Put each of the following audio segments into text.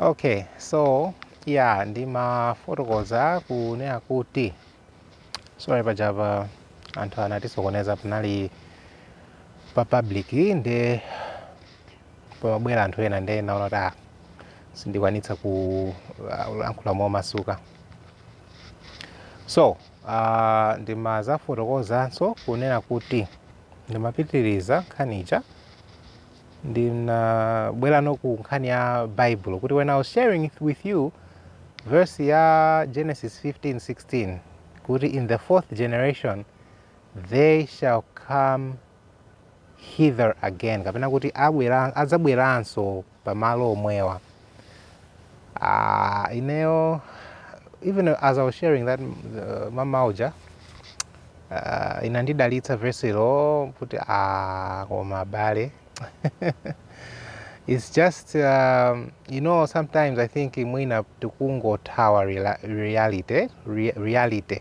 Okay, so yeah, ndimafotokoza kunena kuti sorry pajava anthu anatisokoneza panali pa public nde pamabwera anthu ena nde naona kuti sindikwanitsa kulankhula momasuka. So ndimazafotokozanso kunena kuti ndimapitiliza nkhanicha ndinabwera ku nkhani ya Bible kuti when I was sharing with you verse ya Genesis 15:16 kuti in the fourth generation they shall come hither again, kapena kuti adzabweranso pamalo omwewa. Ineyo even as I was sharing that mama uja inandidalitsa verse ilo kuti koma bale it's just you know, sometimes I think mwina tikungothawa reality.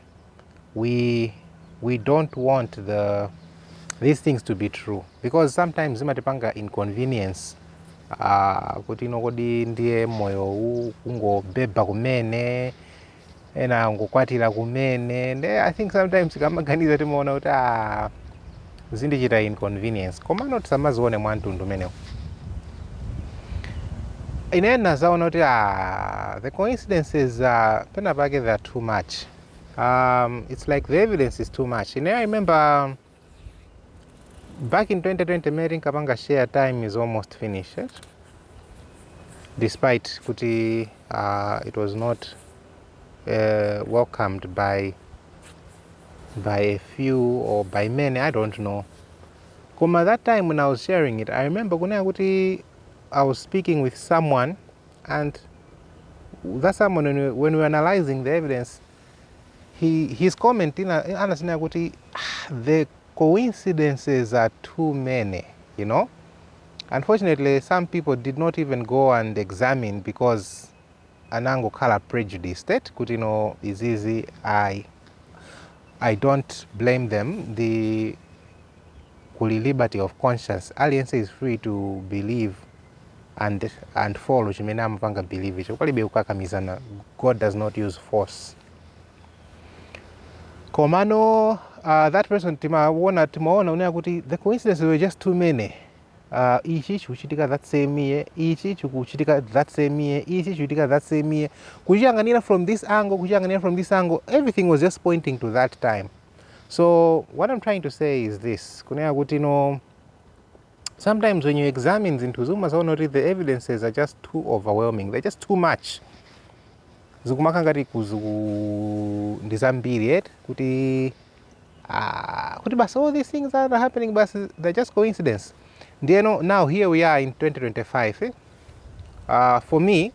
We don't want these things to be true because sometimes zimatipanga inconvenience kuti inokodi ndiye moyo ungobeba kumene ena ngokwatira kumene nde I think sometimes kamaganiza timaona kuti zindichita inconvenience komano tisamazione mwantundu menewo. Ine nazaona kuti the coincidences pena pake they are too much. It's like the evidence is too much. I remember back in 2020 meeting kapanga share time is almost finished, despite kuti it was not welcomed by a few or by many, I don't know. Koma that time when I was sharing it, I remember kunena kuti I was speaking with someone, and that someone, when we were analyzing the evidence, his comment anasema kuti the coincidences are too many, you know. Unfortunately, some people did not even go and examine because anangokhala prejudiced kuti is easy. I don't blame them. The liberty of conscience, aliense is free to believe and follow chimene amapanga believe icho palibe kukakamizana. God does not use force. Komano that person timaona unena kuti the coincidences were just too many. Ichi chikuchitika that same year, ichi chikuchitika that same year, ichi chikuchitika that same year, kuchiyanganira from this angle, kuchiyanganira from this angle, everything was just pointing to that time. So what I'm trying to say is this, kunena kuti sometimes when you examine into Zuma, the evidences are just too overwhelming, they're just too much. Zikumaka ngati ndizambiri kuti basi all these things are happening, but they're just coincidence. Now here we are in 2025. For me,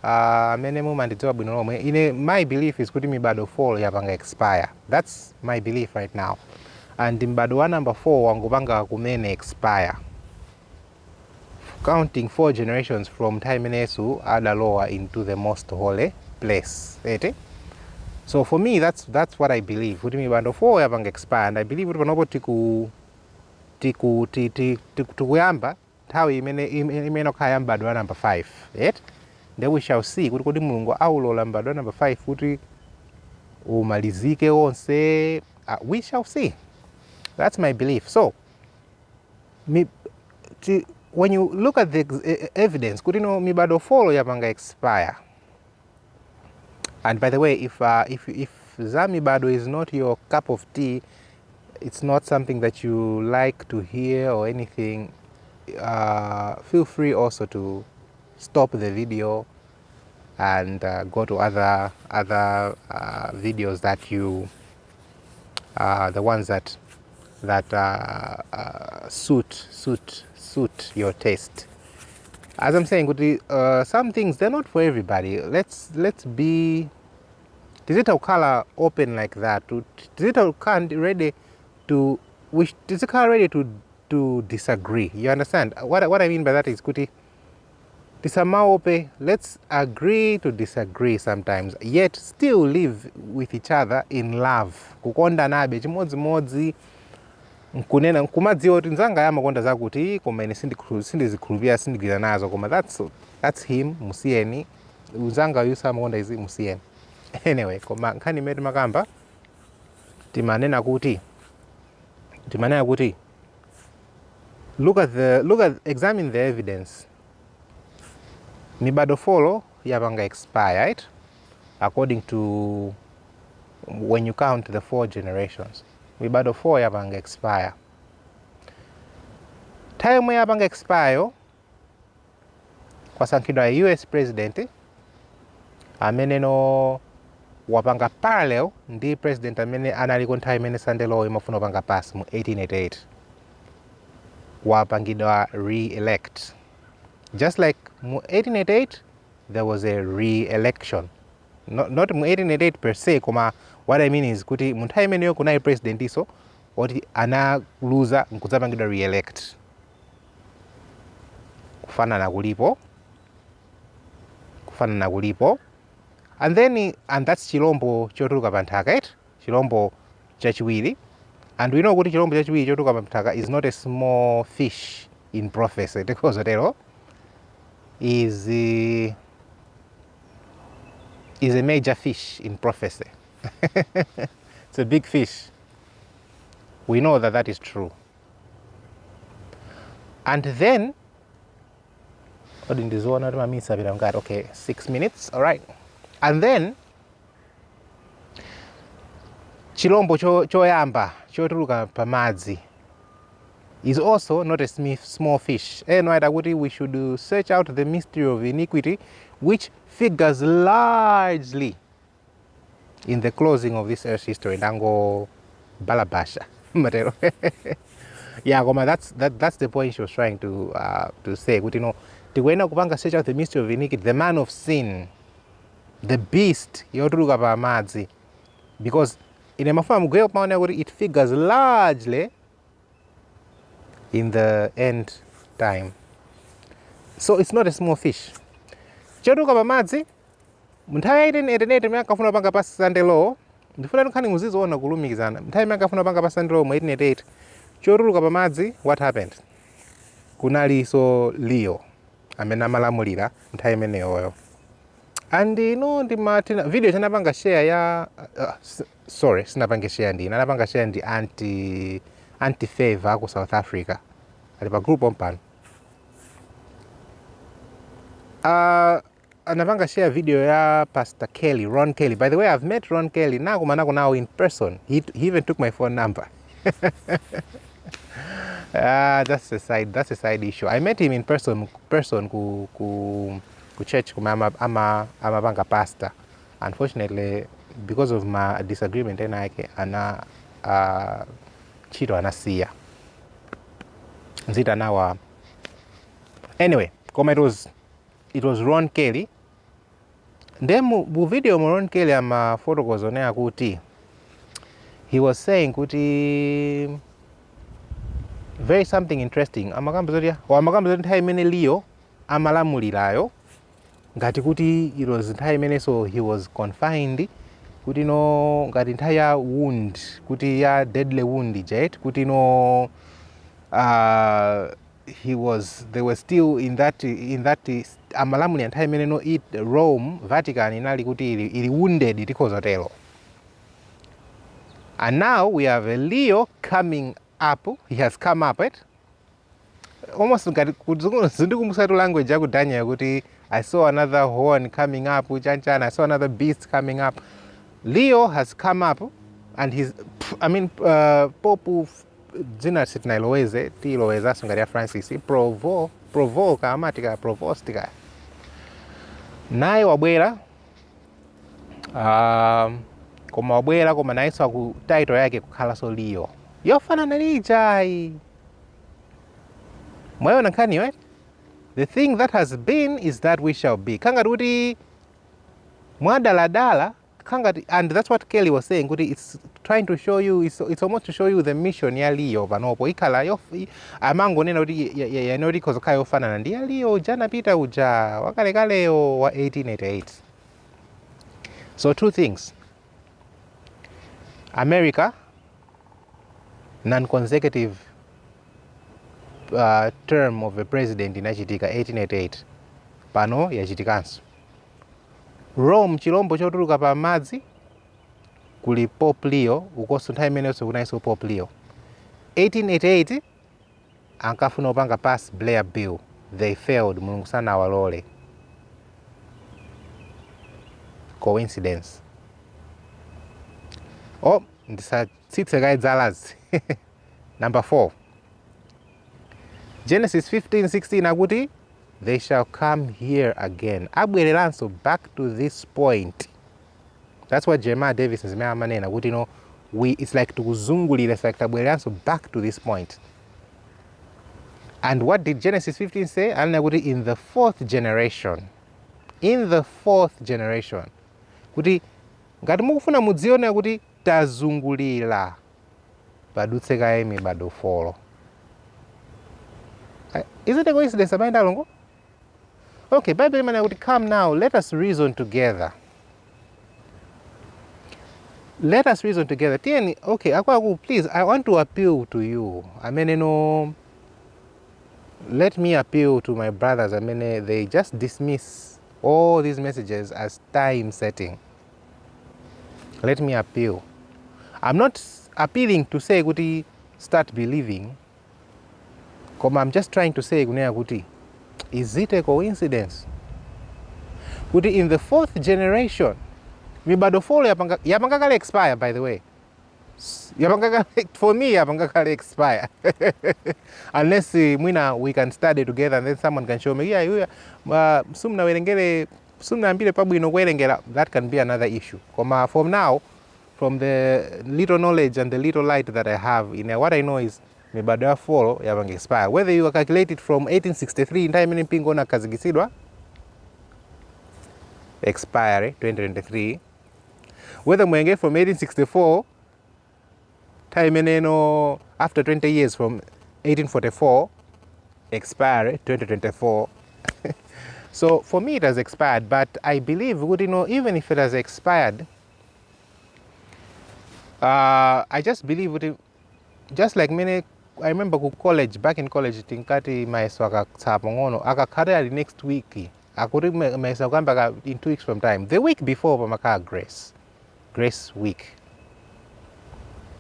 my belief is kuti mibado 4 yapanga expire. That's my belief right now. And mibado wa number 4 wangupanga kumene expire. Counting 4 generations from time inesu adalowa into the most holy place. So for me, that's what I believe. Kuti mibado 4 yapanga expire, and I believe kuti panopo tikuyamba Nthawi Imene Tikukhala mbado wa number 5. Then we shall see kuti Mulungu aulola mbado wa number 5 kuti umalizike onse. We shall see. That's my belief. So when you look at the evidence, kuti mibado 4 yapanga expire. And by the way, if zamibado is not your cup of tea, it's not something that you like to hear or anything, feel free also to stop the video and go to other videos that you the ones that suit your taste. As I'm saying, some things, they're not for everybody. Let's be Tikukhala open like that. Tikukhala ready to disagree. You understand? What I mean by that is kuti tisamaope, let's agree to disagree sometimes, yet still live with each other in love. Kukonda nabe chimodzi nkunena nkumadziwa kuti nzanga amakonda zakuti koma ine sindizikhulupirira sindigwira nazo koma that's him musiyeni nzanga yusa amakonda izi musiyeni. Anyway, koma nkhani imene timakamba timanena kuti examine the evidence. Mibado follow yapanga expire, right? According to when you count the 4 generations. Mibado 4 yapanga expire. Time yapanga expire kwasankhidwa US president amene no wapanga parallel ndi president amene analiko nthawi imene Sandelo imafuna kupanga pass mu 1888 wapangidwa re-elect. Just like mu 1888 there was a re-election, not mu 1888 per se, koma what I mean is kuti mu nthawi imeneyo kunali president iso oti analuza nkudzapangidwa re-elect. Kufanana kulipo. And that's chilombo chotuluka panthaka, right? Chilombo chachiwiri. And we know kuti chilombo chachiwiri chotuluka panthaka is not a small fish in prophecy. Because otero is a major fish in prophecy. It's a big fish. We know that is true. And then okay, 6 minutes, all right. And then chilombo choyamba chotuluka pamadzi is also not a small fish. We should search out the mystery of iniquity, which figures largely in the closing of this earth's history. Nango balabasha. Yeah, that's the point she was trying to say. Tikwena kupanga search out the mystery of iniquity, the man of sin, the beast yotuluka pamadzi, because in a mafumu it figures largely in the end time. So it's not a small fish. Chotuluka pamadzi nthawi 1888 imene akafuna panga pa Sandelo, ndifuna nkhani muzizoona kulumikizana. Nthawi imene akafuna panga pa Sandelo mu 1888 chotuluka pamadzi, what happened? Kunaliso Leo amene amalamulira nthawi imeneyoyo. And video chanapanga share ya sorry, sinapanga share ndi anapanga share ndi anti favor ku South Africa. Ali pa group ompano. Anapanga share video ya Pastor Kelly, Ron Kelly. By the way, I've met Ron Kelly now in person. He even took my phone number. That's a side issue. I met him in person ku church kuma amabanga pastor. Unfortunately, because of my disagreement ana chito anasiya nzita nawa. Anyway, koma it was Ron Kelly. Then mu video mu Ron Kelly ama photos onea kuti he was saying kuti very something interesting. Amakambo nthawi imene Leo amalamulirayo ngati kuti it was nthawi imene so he was confined, kuti ngati nthawi ya wound, kuti ya deadly wound jet, kuti they were still in that amalamulira nthawi imene Rome, Vatican inali kuti ili wounded itikozotero. And now we have a Leo coming up. He has come up, right? Almost zindikumusatu language yaku Daniel kuti I saw another horn coming up, and I saw another beast coming up. Leo has come up, and Pope dzina sitinaloweze tiloweza sungaria Francis provoka amatika provostika naye wabwera koma wabwera koma nayeso ku title yake kukhala so Leo yofanana lijai mwayo nankani, right? The thing that has been is that we shall be. Kangati kuti mwadala kangati, and that's what Kelly was saying, kuti it's trying to show you, it's almost to show you the mission ya Leo panopo ikhala amango nena kuti yanoti kozokhala yofanana ndi ya Leo jana pita uja wakalekaleyo wa 1888. So two things. America non-consecutive term of a president inachitika 1888 pano yachitikanso. Rome chilombo chotuluka pa madzi kuli Pope Leo ukonso nthawi imenenso kunaiso Pope Leo. 1888 ankafuna upanga pass Blair bill, they failed, mulungu sanawalole. Coincidence? Oh, ndisatsitse kaidzalazi. Number 4. Genesis 15:16 akuti they shall come here again. Abwereranso back to this point. That's what Jeremiah Davis is manena kuti it's like tukuzungulira, it's like tabwereranso back to this point. And what did Genesis 15 say? Alina kuti in the 4th generation. In the 4th generation. Kuti ngati mukufuna mudzione kuti tazungulira padutse kaye mibado folo. Is it a coincidence about that? Okay, Bible man would come now, let us reason together. Let us reason together. Tiyeni, okay, Akwaku, please, I want to appeal to you. I mean, let me appeal to my brothers. I mean, they just dismiss all these messages as time setting. Let me appeal. I'm not appealing to say, Guti, start believing. I'm just trying to say, Guti, is it a coincidence? Guti, in the 4th generation, mibado folo yapanga kale expire, by the way. For me, yapanga kale expire. Unless we can study together and then someone can show me, sumna werengere, sumna ambile pabwino werengera, that can be another issue. For now, from the little knowledge and the little light that I have, what I know is mibado ya folo yapanga expire. Whether you calculate it from 1863 in time pingo na kazigisidwa, expire 2023. Whether mwenge from 1864, time after 20 years from 1844, expire 2024. So for me it has expired, but I believe, even if it has expired, I just believe, just like many, I remember college, back in college, tinkati maeso akatsapong'ono, akakare next week, akuri maeso kamba in 2 weeks from time, the week before pamaka Grace Week.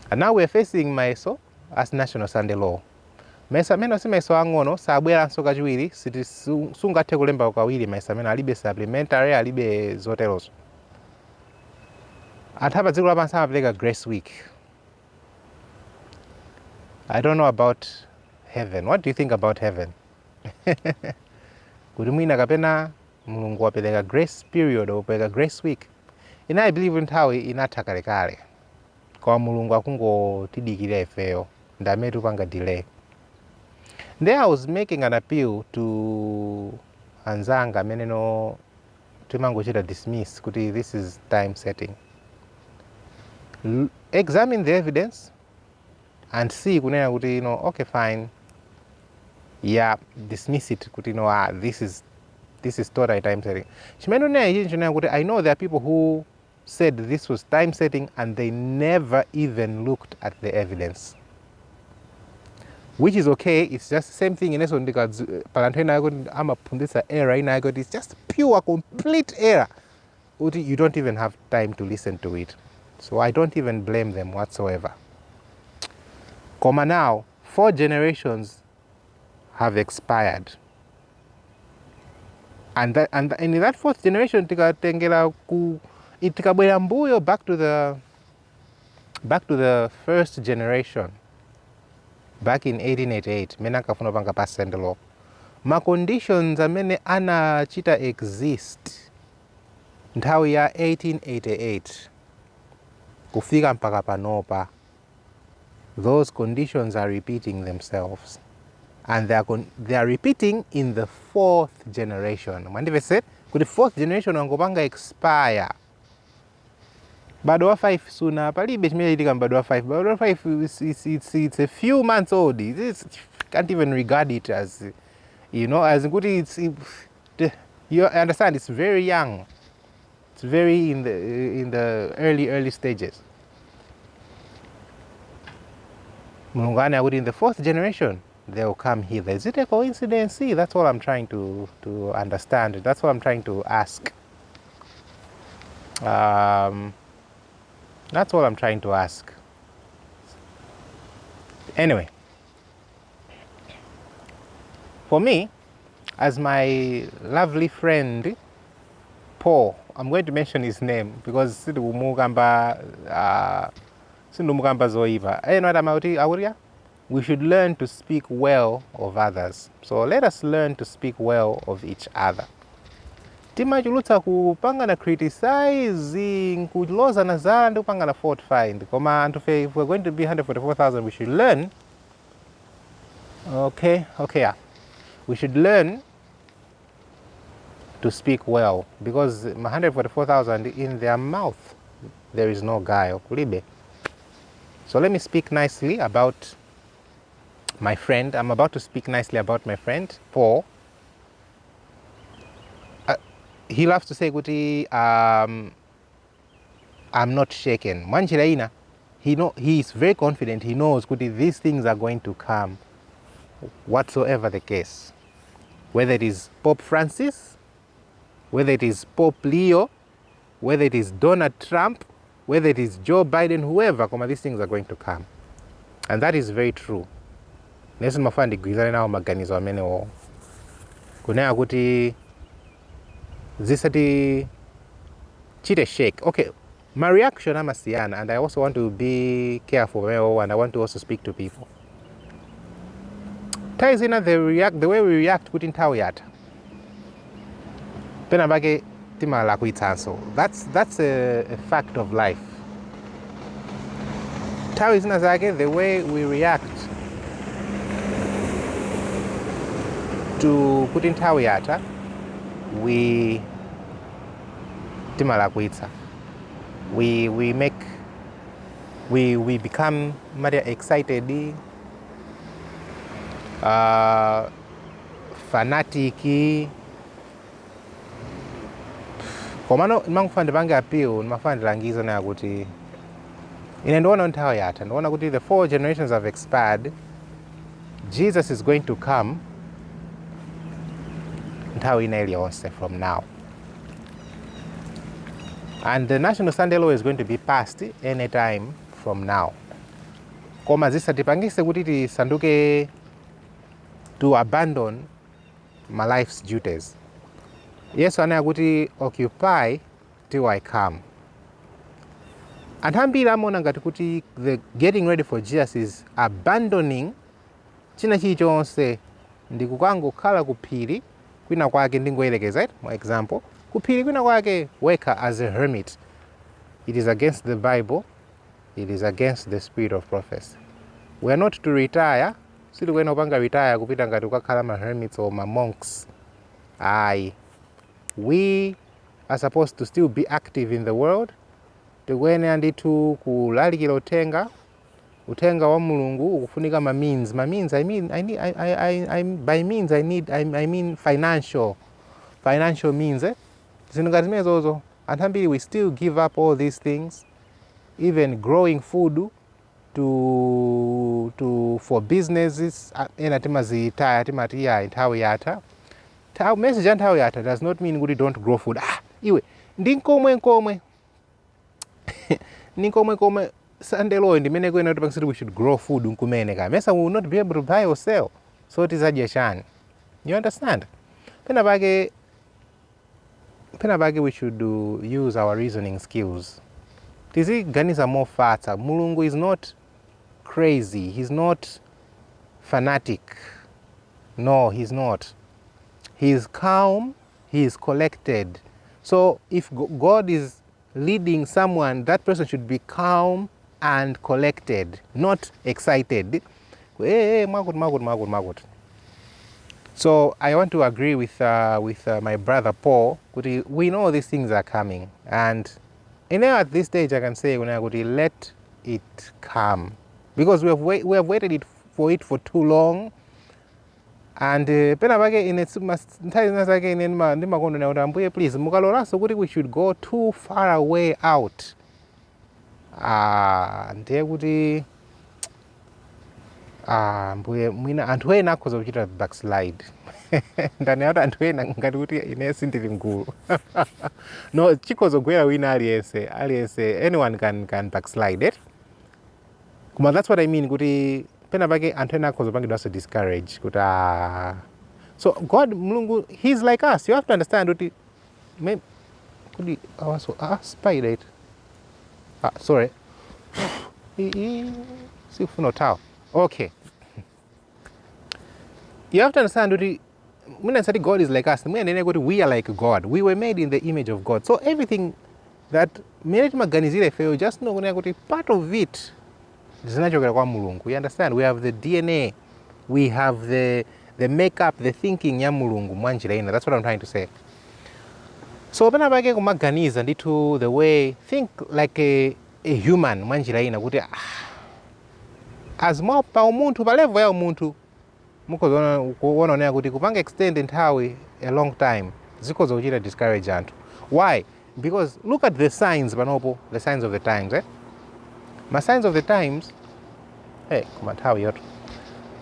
And now we're facing maeso as National Sunday Law. Mesa meno si maeso ang'ono, sabwera nsoka chiwiri, siti sungathe kulemba ukawiri mesa meno alibe supplementary, alibe zoteroso. Atapa dziko lapansi amapeleka Grace Week. I don't know about heaven. What do you think about heaven? Kuti mwina kapena mulungu wapeleka grace period wapeleka Grace Week. I believe nthawi inatha kalekale. Kwa mulungu akungotidikira ifeyo, ndamene tupanga delay. There I was making an appeal to anzanga amene timangochita dismiss kuti this is time setting. Examine the evidence and see kunena kuti okay fine, yeah, dismiss it kuti this is total time setting. I know there are people who said this was time setting and they never even looked at the evidence, which is okay. It's just the same thing in this one because error it's just pure complete error. You don't even have time to listen to it, so I don't even blame them whatsoever. Now 4 generations have expired, and in that 4th generation tikatengera itikabwera mbuyo back to the 1st generation back in 1888 mene akafuna panga pass Sunday Law. Ma conditions amene anachita exist nthawi ya 1888 kufika mpaka panopa, those conditions are repeating themselves, and they are repeating in the 4th generation. Mandive said, the 4th generation wangopanga expire. Bado wa 5 suna palibe chimene chitika bado wa 5. Bado wa 5 it's a few months old. Can't even regard it as as good. You understand, it's very young. It's very in the early stages. Mulungu anena kuti in the 4th generation they will come hither. Is it a coincidence? See, that's all I'm trying to understand. That's what I'm trying to ask. That's all I'm trying to ask. Anyway, for me, as my lovely friend Paul, I'm going to mention his name because we should learn to speak well of others. So let us learn to speak well of each other. Timachulutsa kupangana criticizing, kuloza nazara ndi kupangana fault find. Koma antufe, if we're going to be 144,000, we should learn. Okay, yeah. We should learn to speak well, because 144,000 in their mouth there is no guile. Kulibe. So let me speak nicely about my friend. I'm about to speak nicely about my friend Paul. He loves to say kuti I'm not shaken. Manchiraina, he is very confident. He knows kuti these things are going to come, whatsoever the case. Whether it is Pope Francis, whether it is Pope Leo, whether it is Donald Trump, whether it is Joe Biden, whoever, these things are going to come. And that is very true. Nesi mafandi gwizane nawo maganizo amene wo. Kunena kuti zisati chite shake. Okay, my reaction amasiyana, and I also want to be careful and I want to also speak to people. Ties in the way we react kuti nthawi yatha. Pena bake timala kuitsanso. That's a fact of life. Nthawi zina zake, the way we react to kuti nthawi yatha, we timala kuitsa. We become excited, fanatic. Komano mangufande bange appeal, mafande langizo na kuti ine ndoona nthawi yatha, ndoona kuti the 4 generations have expired. Jesus is going to come nthawi ina iliyonse from now. And the National Sunday Law is going to be passed any time from now. Koma zisatipangise kuti tisanduke to abandon my life's duties. Yesu anena kuti occupy till I come. Antambiri amona ngati kuti the getting ready for Jesus is abandoning china chilichonse ndi kukangokhala kuphiri kwina kwake ndingoyerekeza for example kuphiri kwina kwake weka as a hermit. It is against the Bible. It is against the spirit of prophecy. We are not to retire. Sili kwena upanga retire kupita ngati ukakhala ma hermits or ma monks. Aye. We are supposed to still be active in the world. Tikwene anditu kulalikira utenga wa Mulungu ukufunika ma means. My means, I mean by means I mean financial means. Zinungazime zozo. Antambiri we still give up all these things, even growing food for businesses. Ena timazitaya timati ya nthawi yatha. Message nthawi yatha does not mean we don't grow food. Iwe ndinkomwe Sunday law ndimene kwena kuti we should grow food nkumene ka. Mesa we will not be able to buy or sell. So it is adyashani. You understand? Pena bage we should use our reasoning skills. Tiziganiza more fata. Mulungu is not crazy. He's not fanatic. No, he's not. He is calm. He is collected. So if God is leading someone, that person should be calm and collected, not excited. So I want to agree with my brother Paul. We know these things are coming, and at this stage I can say, let it come, because we have waited for it for too long. And please, we should go too far away out. mbuye mwina anthu ena akhoza kuchita backslide ndani kuti anthu ena ngati kuti ine sindili mgulu no chikhoza kugwera wina aliyense anyone can backslide it. Koma that's what I mean kuti pena pake anthu ena akhoza kupangidwanso discourage kuti so God mulungu he's like us. You have to understand kuti kuti spider it sorry sikufuna utawa. Okay, you have to understand that when God is like us, we are like God. We were made in the image of God. So everything that just know that part of it is natural kwa mulungu. You understand? We have the DNA, we have the makeup, the thinking ya mulungu mwanjira. That's what I'm trying to say. So when I get kumaganiza nditu the way think like a human mwanjira kuti as more pa umuntu pa level ya umuntu mukoza kuona kuti kupanga extend nthawi a long time zikoza kuchita discourage anthu. Why? Because look at the signs panopo, the signs of the times, ma signs of the times kuma nthawi yoto,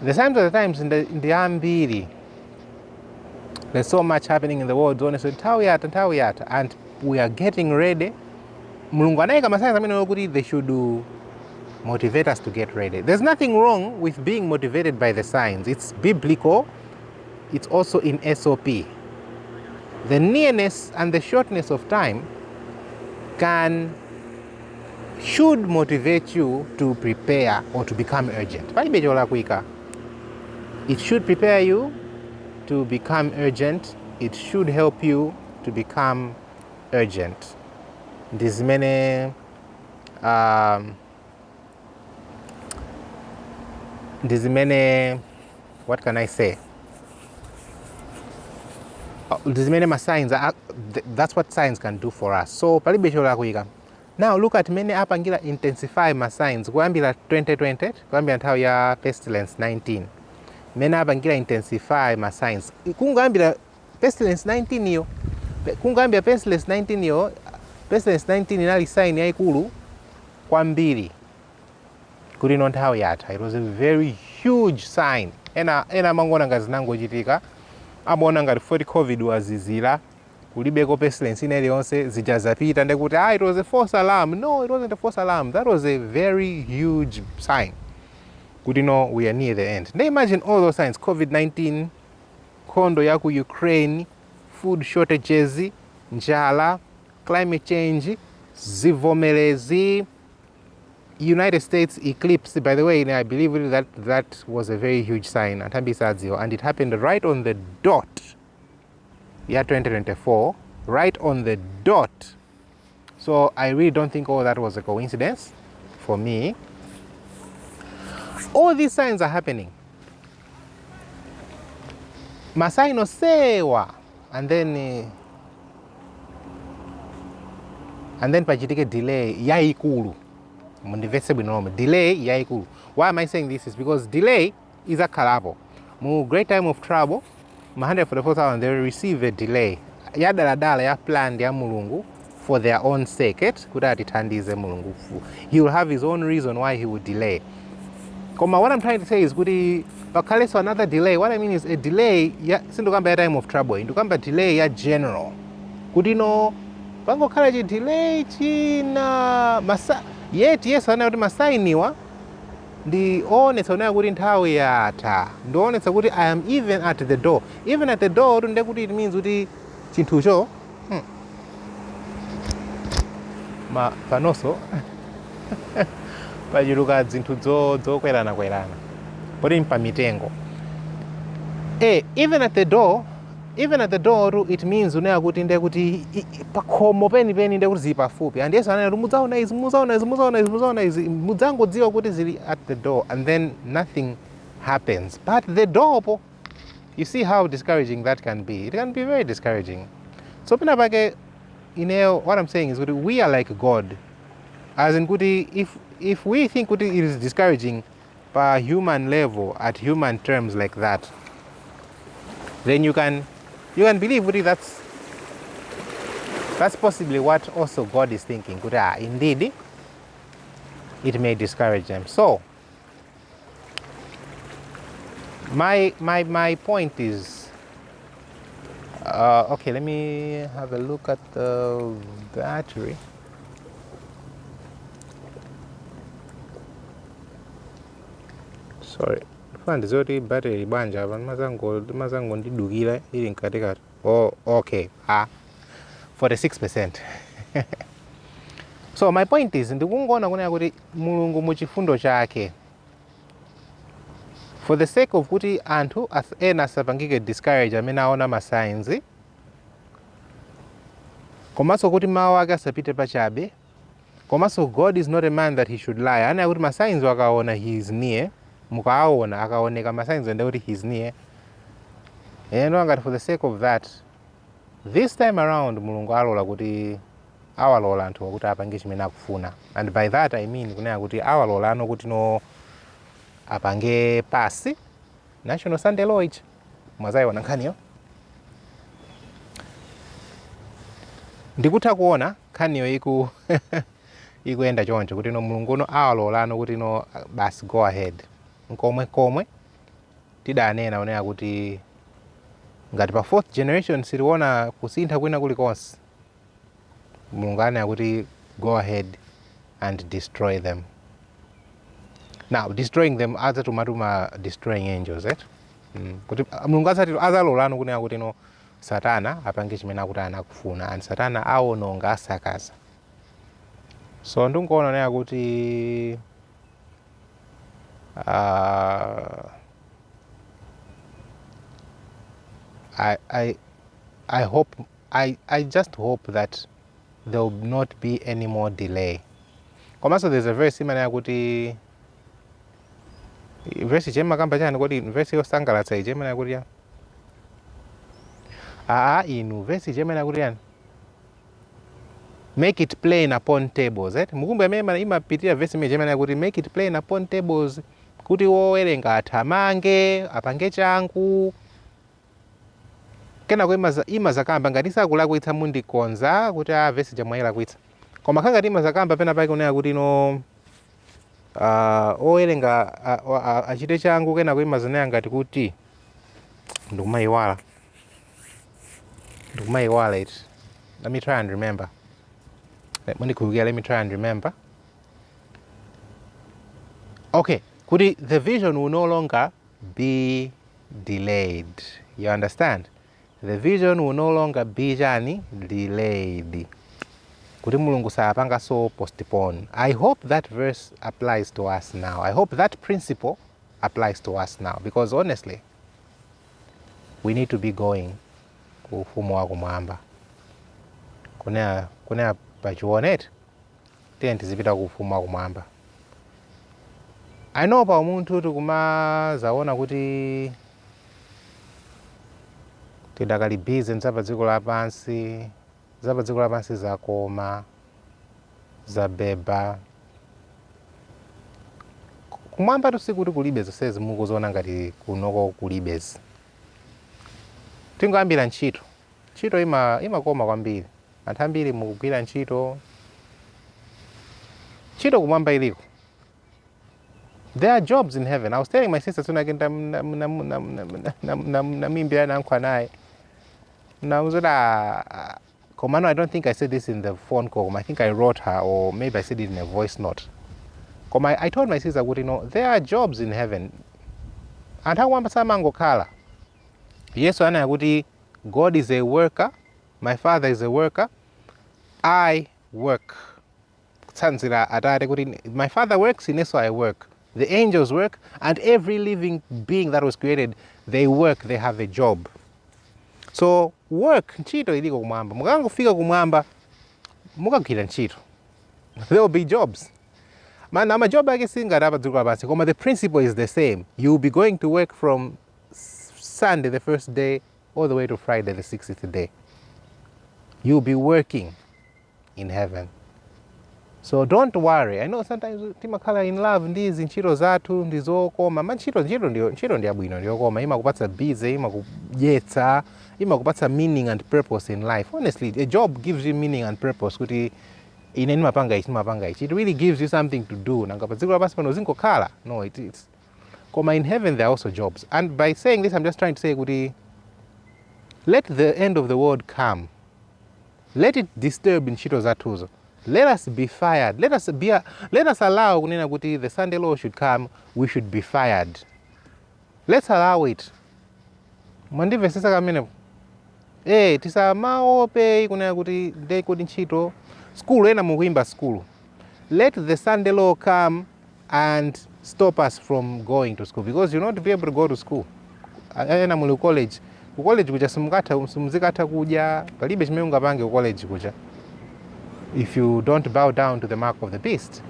the signs of the times ndi ambiri. There's so much happening in the world, honestly. Nthawi yata and we are getting ready. Mulungu anayika ma signs amene kuti they should motivate us to get ready. There's nothing wrong with being motivated by the signs. It's biblical. It's also in SOP. The nearness and the shortness of time should motivate you to prepare or to become urgent. It should prepare you to become urgent. It should help you to become urgent. There's many what can I say? There's many signs. That's what signs can do for us. So now look at many apangira intensify my signs. Kuambira 2020, kuambira nthawi ya pestilence 19. Many apangira intensify my signs. Kungambira pestilence 19 iyo. Kungambira pestilence 19 iyo. Pestilence 19 inali sign yaikulu kwambiri. Kuti nthawi yatha. It was a very huge sign. Ena mangona ngazi nangochitika. Amaona ngati 40 COVID wazizira. Kulibeko pestilence iliyonse zijazapita ndekuti it was a false alarm. No, it wasn't a false alarm. That was a very huge sign. Kuti we are near the end. Now imagine all those signs. COVID-19, kondo ya ku Ukraine, food shortages, njala, climate change, zivomerezi, United States eclipse. By the way, I believe that was a very huge sign. And it happened right on the dot. Year 2024, right on the dot. So I really don't think all that was a coincidence for me. All these signs are happening. Masaino sewa, and then pachitike delay yaikulu. Delay yaikulu. Why am I saying this? Is because delay is a kalabo. Mu great time of trouble, 144,000 they will receive a delay. Yadaladala ya planned ya mulungu for their own sake. He will have his own reason why he would delay. What I'm trying to say is so another delay. What I mean is a delay ya sindukamba ya time of trouble. Indukamba delay ya general. Pango kalaji delay china masa yet yes ana kuti masainiwa ndi onetsa unaya kuti nthawi yatha ndionetsa kuti I am even at the door. Even at the door nde kuti it means kuti chinthucho panoso pachiluka zinthu zokwerana poti mpamitengo even at the door it means unaya kuti nde kuti pakhomo penipeni nde kuti zili pafupi and yesu anati mudzaona izi mudzangodziwa kuti zili at the door, and then nothing happens. But the door, you see how discouraging that can be. It can be very discouraging. So what I'm saying is we are like God. As in if we think it is discouraging by human level, at human terms like that, then you can believe that's possibly what also God is thinking. Indeed, it may discourage them. So, My point is, okay, let me have a look at the battery. Sorry, ndizoti battery banja mazango ndidukira ili mkatikati. Oh, okay. 46%. So my point is, ndikungoona kunena kuti mulungu muchifundo chake, for the sake of kuti anthu ena asapangike discourage amene aona masigns, komanso kuti mawu ake asapite pachabe, komanso God is not a man that he should lie. Ana kuti masigns akaona he is near, mukaona akaoneka masigns ende kuti he is near, ngati for the sake of that, this time around mulungu alola kuti awalola anthu akuti apange chimene akufuna. And by that I mean kunena kuti awalola ano kuti no apange pasi National Sunday Law ichi mwazayiona nkhaniyo. Ndikutha kuona nkhaniyo ikuyenda choncho kuti no mulungu uno awalola ano kuti no basi go ahead. Komwe tidanena unena kuti ngati pa 4th generation siliona kusintha kwina kulikonse, mulungu anena kuti go ahead and destroy them. Now destroying them azatumatuma destroying angels, kuti mulungu azalola ano kunena kuti no Satana apange chimene akuti anakufuna, and Satana awononga asakaza. So ndikuona nena kuti I just hope that there will not be any more delay. Komanso there's a verse imene kuti verse chema kamba chani kodi verse yosangalatsa ije imene kuti ya inu verse imene kuti yani make it plain upon tables, mukumbe amene imapitira verse imene kuti make it plain upon tables, kuti wowerenga athamange apange changu. Kena ima zakamba ngati sakulakwitsa mundikonza kuti verse jamwayira kwitsa, koma khangati ima zakamba pena pake kunena kuti no owerenga achite changu kena kuima zanena ngati kuti ndikumayiwala it. Let me try and remember. Let me try and remember. Okay, kuti the vision will no longer be delayed. You understand? The vision will no longer be delayed. Kuti mulungu sapanga so postpone. I hope that verse applies to us now. I hope that principle applies to us now, because honestly, we need to be going ku ufumu wa kumwamba. Kunena pachioneti tiye tizipita ku ufumu wa kumwamba. I know pa munthu tikumazaona kuti tidakali busy nzapa dziko lapansi, zakoma, zabeba. Kumwamba tusikuti kulibe zonsezi mukuziona ngati kunoko kulibezi. Tingoyambira ntchito imakoma kwambiri. Anthu ambiri mukugwira ntchito kumwamba iliko. There are jobs in heaven. I was telling my sister tonight namimbira nankwa naye. Komano, I don't think I said this in the phone call. I think I wrote her, or maybe I said it in a voice note. I told my sister, there are jobs in heaven. And how samango kala? Yes, God is a worker. My Father is a worker. I work. My Father works, in so I work. The angels work, and every living being that was created, they work, they have a job. So work, ntchito iliko kumwamba. Mukangofika kumwamba, mukagwira ntchito. There will be jobs. Man, I'm a job ake singa rapa dziko lapansi. Koma the principle is the same. You will be going to work from Sunday, the first day, all the way to Friday, the 60th day. You will be working in heaven. So don't worry. I know sometimes timakhala in love ndizi ntchito zathu ndizokoma. Ma ntchito ndiyabwino ndiyokoma. Imakupatsa busy, imakudyetsa, imakupatsa meaning and purpose in life. Honestly, a job gives you meaning and purpose. Kuti ine nimapanga ichi. It really gives you something to do. Nanga pa dziko lapansi pano zingokhala. No, it's Koma in heaven there are also jobs. And by saying this, I'm just trying to say, kuti, let the end of the world come. Let it disturb ntchito zathuzo. Let us be fired. Let us allow kunena kuti the Sunday law should come, we should be fired. Let's allow it. Mwandimvesesa kamene. Tisamaope kunena kuti ndei kuti ntchito. School ena mukuimba school. Let the Sunday law come and stop us from going to school, because you'll not be able to go to school. Ena muli college. Ku college kuja simuzikatha kudya, palibe chimene ungapange ku college kuja, if you don't bow down to the mark of the beast.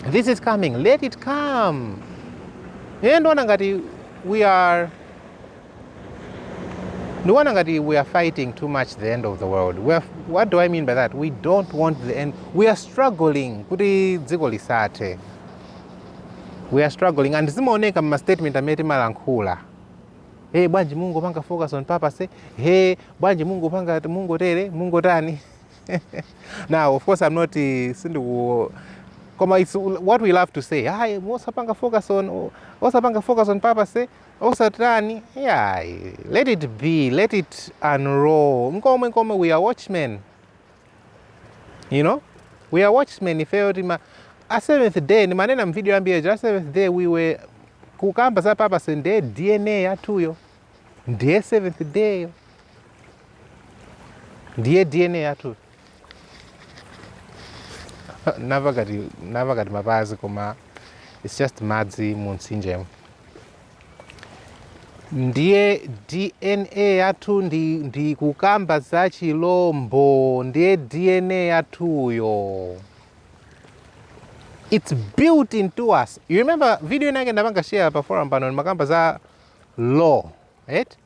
This is coming. Let it come. Ndikuona ngati we are fighting too much the end of the world. What do I mean by that? We don't want the end. We are struggling kuti dziko lisathe. We are struggling, and zimaoneka mma statement amene timalankhula. Bwanji Mungu panga focus on purpose. Bwanji Mungu panga Mungu tere, Mungu tani. Now, of course, I'm not it's what we love to say. Osa panga focus on purpose. Osa tani. Yeah, let it be. Let it unroll. Nkome, we are watchmen. You know, we are watchmen. If a seventh day, ni manena mvideo ambia, just seventh day we were kukamba za purpose nde DNA yatuyo. Ndiye seventh day. Ndiye DNA yatuyo. Navagati mapazi koma it's just madzi munsinje. Ndiye DNA yatu ndi kukamba za chilombo. Ndiye DNA yatuyo. It's built into us. You remember video nake ndapanga share pa forum pano makamba za law, right?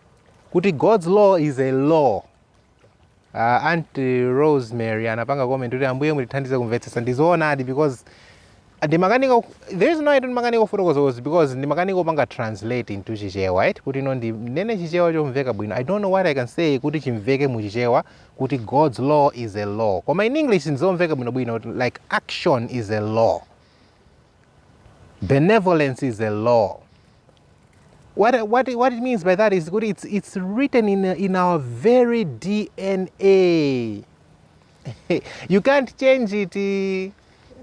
Kuti God's law is a law. Auntie Rosemary anapanga comment kuti ambuye mutithandize kumvetsetsa ndizoonadi, because the reason why I don't mechanical photos was because the mechanical panga translate into chichewa, right? Kuti no ndi nene chichewa chomveka bwino. I don't know what I can say kuti chimveke mu chichewa kuti God's law is a law. Koma in English nzomveka bwino like action is a law. Benevolence is a law. What it means by that is good. It's written in our very DNA. You can't change it.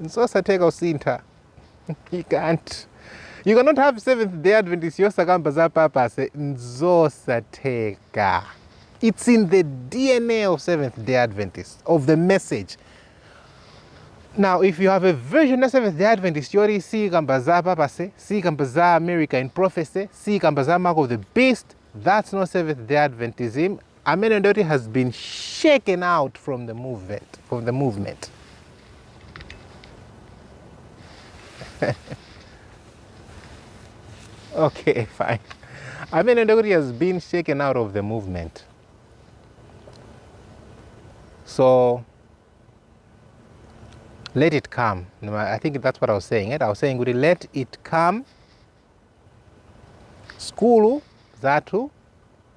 So sateka usinta. You can't. You cannot have Seventh Day Adventist yosakamba za purpose nzo sateka. It's in the DNA of Seventh Day Adventists, of the message. Now, if you have a version of Seventh Day Adventist, you already see kamba za purpose, see kamba za America in prophecy, see kamba za mark of the beast. That's not Seventh Day Adventism. Amenendoti has been shaken out from the movement. Okay, fine. Amenendoti has been shaken out of the movement. So let it come. I think that's what I was saying. I was saying, let it come. Skulu zatu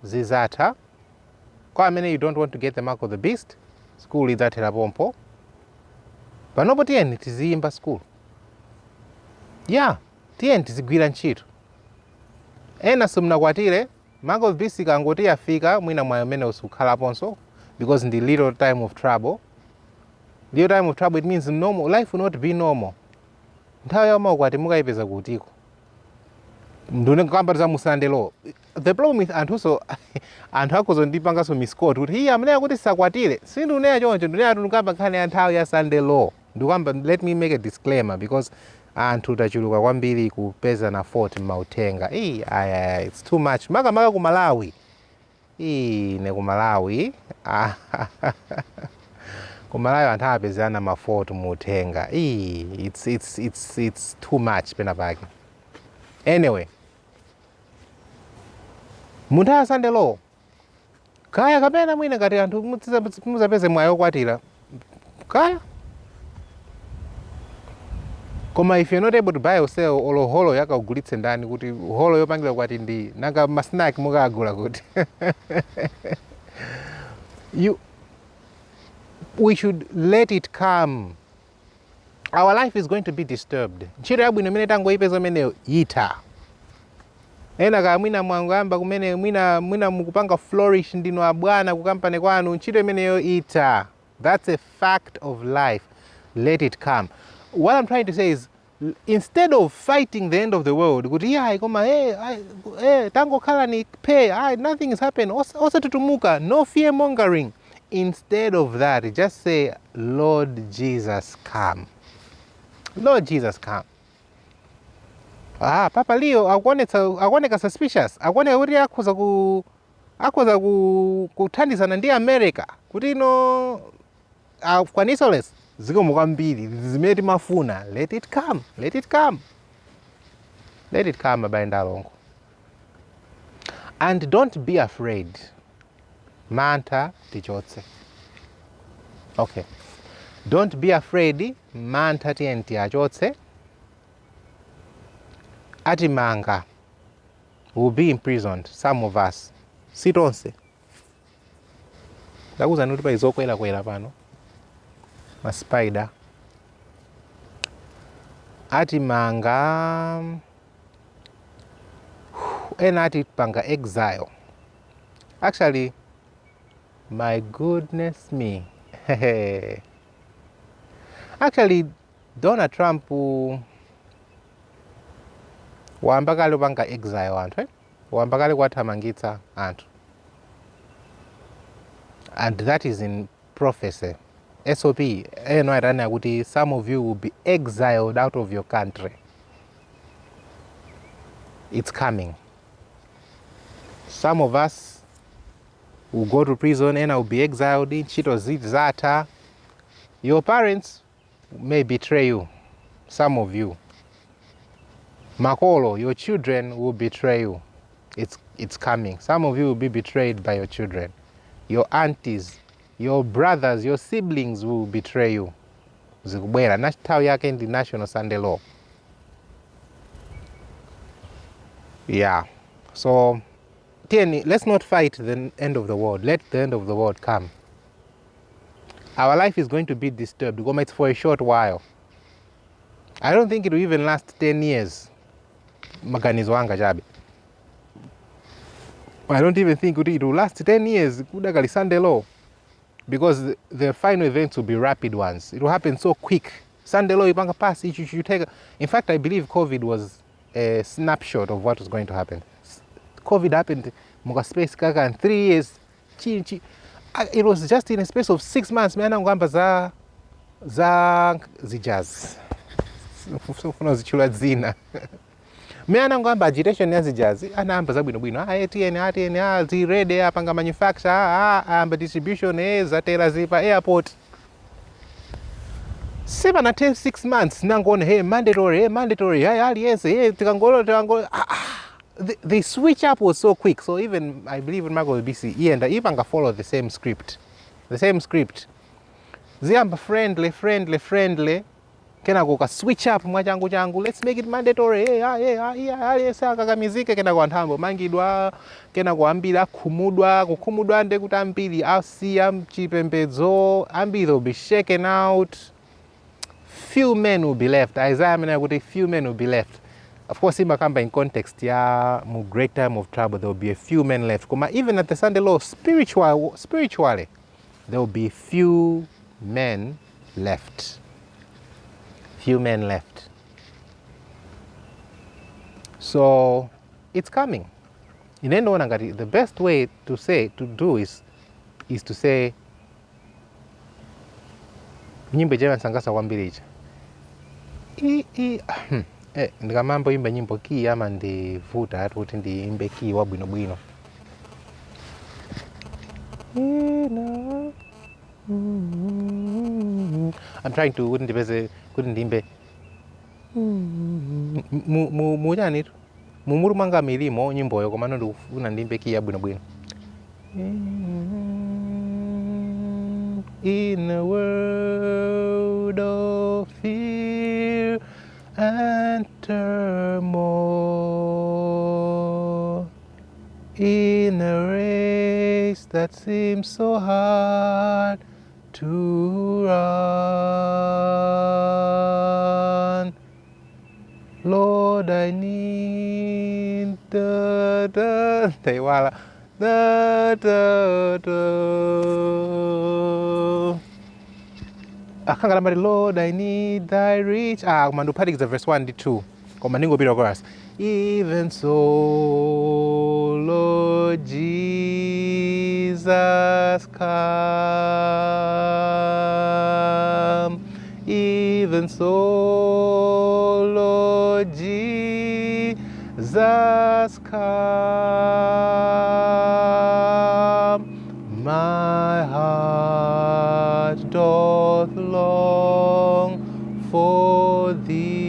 zizata. Kwa many you don't want to get the mark of the beast. School is that pompo. But nobody tiyeni tiziyimba school. Yeah, tiyeni tizigwira ntchito. Ena simnakwatire mark of the beast ikangoti yafika mwina mwayo mene usukhalaponso, because in the little time of trouble. Little time of trouble, it means normal life will not be normal. Nthawi yoma kwati mukaipeza kutiko. Ndune kamba za Sunday law. The problem with anthu akuzondipanga so misquote kuti hiya amene akuti sakwatire sinduneya choncho nduneya tunukamba nkhani ya nthawi ya Sunday law. Ndikamba, let me make a disclaimer, because anthu tachuluka kwambiri kupeza na fort mautenga. It's too much. Maka ku Malawi. Ne ku Malawi. Ku Malawi anthu apezana ma fort mautenga. It's too much pena pake. Anyway, munthu ya Sunday law kaya kapena mwina ngati anthu muzapeze mwayo kwatira kaya. Koma if you're not able to buy or sell olo holo yakagulitse ndani kuti holo yopangira kwati ndi nanga masnack mukagula kuti. We should let it come. Our life is going to be disturbed. Ntchito yabwino imene tangoyipeza imeneyo ita. ena kaya mwina mwangamba kumene mwina mukupanga flourish ndino abwana kukampani kwanu ntchito imeneyo ita. That's a fact of life. Let it come. What I'm trying to say is, instead of fighting the end of the world, kuti yeah, koma tangokhala ni pay, nothing is happening, ose tutumuka, no fear mongering. Instead of that, just say, Lord Jesus, come. Lord Jesus, come. Papa Leo akuoneka suspicious, akuoneka kuti akhoza kuthandizana ndi America kuti ino kwanisolesi zikomo kwambiri zimene timafuna. Let it come, let it come, let it come, abale ndalongo. And don't be afraid. Mantha tichotse. Okay, don't be afraid. Mantha tiyeni tiachotse. Atimanga will be imprisoned, some of us. Sitonse. Ndakuza nuti pa izokwera pano. Ma spider. Atimanga ena atipanga exile. Actually, my goodness me. Actually, Donald Trump wambakale upanga exile anthu, wambakale kuwathamangitsa anthu. And that is in prophecy. SOP, eno atanena kuti some of you will be exiled out of your country. It's coming. Some of us will go to prison, ena will be exiled, ntchito zata. Your parents may betray you, some of you. Makolo, your children will betray you. It's coming. Some of you will be betrayed by your children. Your aunties, your brothers, your siblings will betray you. Zikubwera nthawi yake ndi national Sunday law. Yeah. So Tiyeni, let's not fight the end of the world. Let the end of the world come. Our life is going to be disturbed. It's for a short while. I don't think it will even last 10 years. Maganizo wanga chabe. I don't even think it will last 10 years. Kudakali Sunday law. Because the final events will be rapid ones. It will happen so quick. Sunday law ipanga pass. You take. In fact, I believe COVID was a snapshot of what was going to happen. COVID happened muka space kaka in 3 years. It was just in a space of 6 months. Mena ngamba za zijaz. Funa zichula zina. Mena ngamba agitation ya zijaz. Anamba za bwino. Tiyeni zirede apanga manufacture. Amba distribution zatera zipa airport. 6 months nangone mandatory aliyense tikangolo. The switch up was so quick, so even I believe in Michael BC and even can follow the same script. Ziamba friendly. Kena go switch up mwachangu. Let's make it mandatory. Kaka mizike kena go ntambo mangidwa kena go ambira kukhumudwa nde kuti ambiri asiya mchipembedzo ambiri will be shaken out. Few men will be left. Isaiah mena kuti few men will be left. Of course, in context, mu great time of trouble, there will be a few men left. Even at the Sunday law, spiritually, there will be few men left. Few men left. So it's coming. The best way to do is to say, nyimbo jema sangasa wambirija. Ndikamambo imba nyimbo ki ama ndivuta kuti ndiimbe ki wabwinobwino. I'm trying to kuti ndiimbe mujani mumuru manga milimo nyimboyo koma ndikufuna ndiimbe ki yabwinobwino. In a world of fear and turmoil, in a race that seems so hard to run, Lord, I need the Taiwala. Da, da, da. Akangalambali, Lord, I need thy reach. Mandupatikiza verse 1 and 2. Koma ndingopita chorus. Even so, Lord Jesus, come. Even so, Lord Jesus, come. My heart doth long for thee.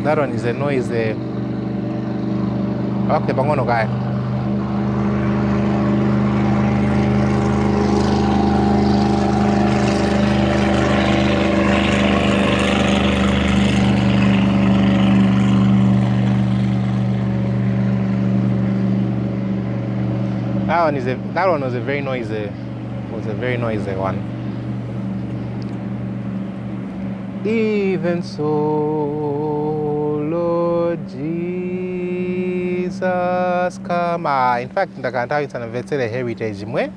That one is a noise. Okay, bangono guy. That one was a very noisy one. Even so, Lord Jesus, come. In fact, ndakanthawi sanamvetsere heritage mwe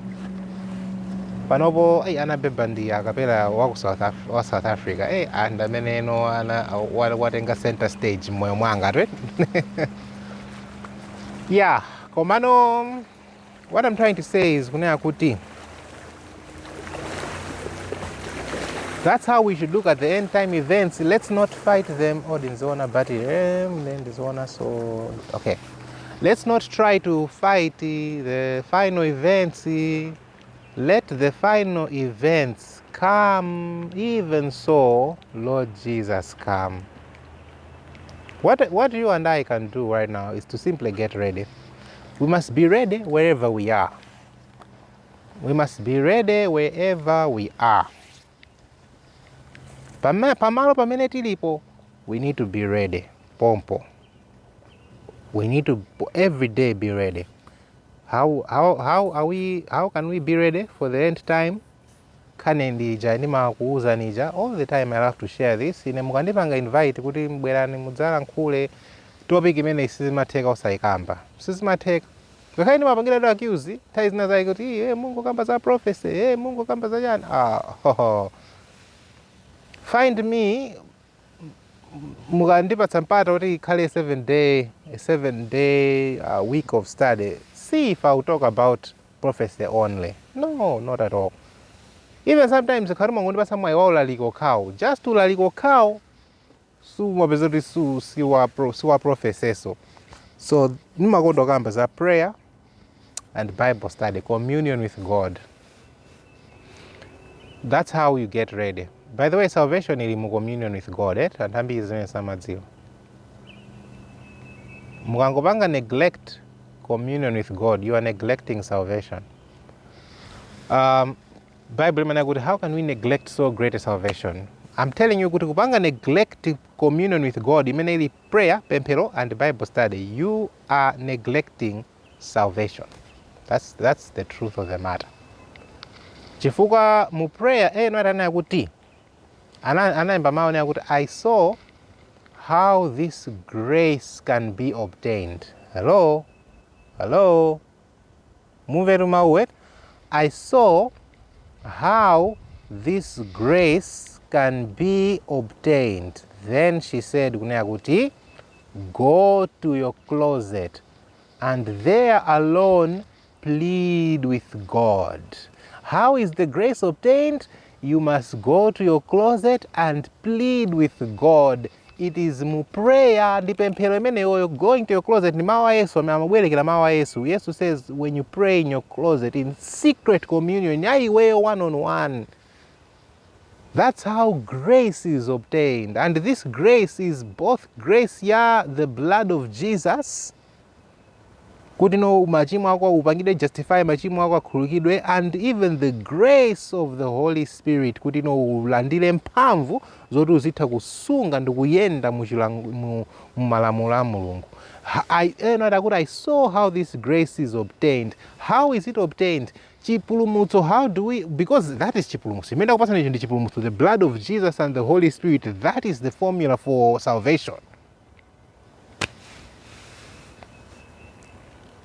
panopo anabeba ndi akapela wa South Africa and amene eno watenga center stage mmoyo mwanga right? Yeah, komano what I'm trying to say is kuti that's how we should look at the end time events. Let's not fight them. So okay, let's not try to fight the final events. Let the final events come. Even so, Lord Jesus, come. What you and I can do right now is to simply get ready. We must be ready wherever we are. We must be ready wherever we are. Pamalo pamene tilipo, we need to be ready. Pompo. We need to every day be ready. How can we be ready for the end time? Kanendija nima kuuza nija. All the time I have to share this. Ine mukandipanga invite kuti mbwerani mudzala nkhule topic imene isizimatheka usayikamba. Sizimatheka. Ngakhaini mapangira do accuse, nthawi zina zake kuti Mungu kamba za prophecy, Mungu kamba za chani. Find me mukandipatsa mpata kuti ikhale a 7-day week of study. See if I will talk about prophecy only. No, not at all. Even sometimes kharima ngondipatsa mwayi wa ulaliko khawo. Just ulaliko khawo sumapeza kuti siwa prophecy so. So nimakonda kamba za prayer and Bible study, communion with God. That's how you get ready. By the way, salvation is in communion with God. Tantambi izime samadziwa. Mukangopanga neglect communion with God, you are neglecting salvation. Bible mana kuti how can we neglect so great a salvation? I'm telling you kuti kupanga neglect communion with God, imeneili prayer, pemphero and Bible study, you are neglecting salvation. That's the truth of the matter. Chifukwa mu prayer anayana kuti anayimba mawu kuti I saw how this grace can be obtained. Hello? Move to my I saw how this grace can be obtained. Then she said, go to your closet and there alone plead with God. How is the grace obtained? You must go to your closet and plead with God. It is mu prayer ndipemphero imeneyo going to your closet ni mawu a Yesu amabwerekera mawu a Yesu. Yesu says when you pray in your closet in secret communion yayiweyo one-on-one. That's how grace is obtained. And this grace is both grace the blood of Jesus kuti no machimo ako upangidwe justify machimo ako akhululukidwe, and even the grace of the Holy Spirit kuti no ulandire mphamvu zoti uzitha kusunga ndi kuyenda mu malamulo a Mulungu. I saw how this grace is obtained. How is it obtained? chipulumutso, how do we, because that is chipulumutso. Imenda kupasa ndi chipulumutso, the blood of Jesus and the Holy Spirit, that is the formula for salvation.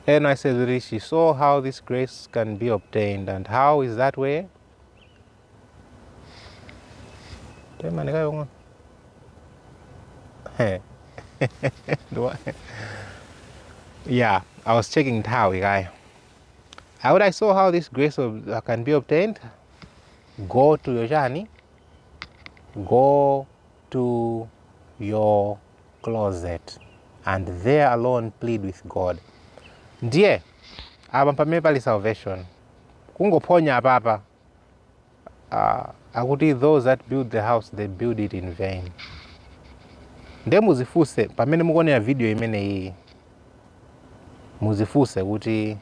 And I said, she saw how this grace can be obtained, and how is that way? Yeah, I was checking Nthawi guy. How would I saw how this grace can be obtained? Go to your journey. Go to your closet, and there alone plead with God. Ndiye apa pamene pali salvation. Kungoponya apapa. Akuti those that build the house, they build it in vain. Nde muzifuse pamene mukuonera video imene iyi. Muzifuse kuti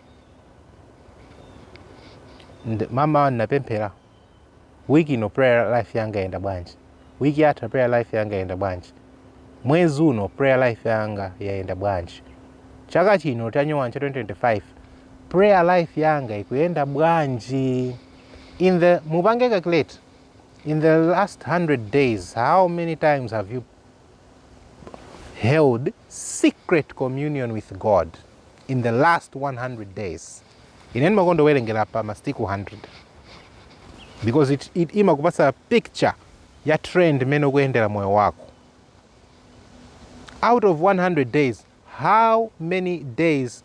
mama napemphera wiki ino prayer life yanga yenda bwanji, wiki yatha prayer life yanga yenda bwanji, mwezi uno prayer life yanga yenda bwanji, chaka chino chanyowa cha 2025 prayer life yanga ikuyenda bwanji. Mupange calculate, in the last 100 days, how many times have you held secret communion with God? In the last 100 days. Ineni makondo werengera pa mastiku 100. Because it imakupasa picture ya trend meno kuendera moyo wako. Out of 100 days, how many days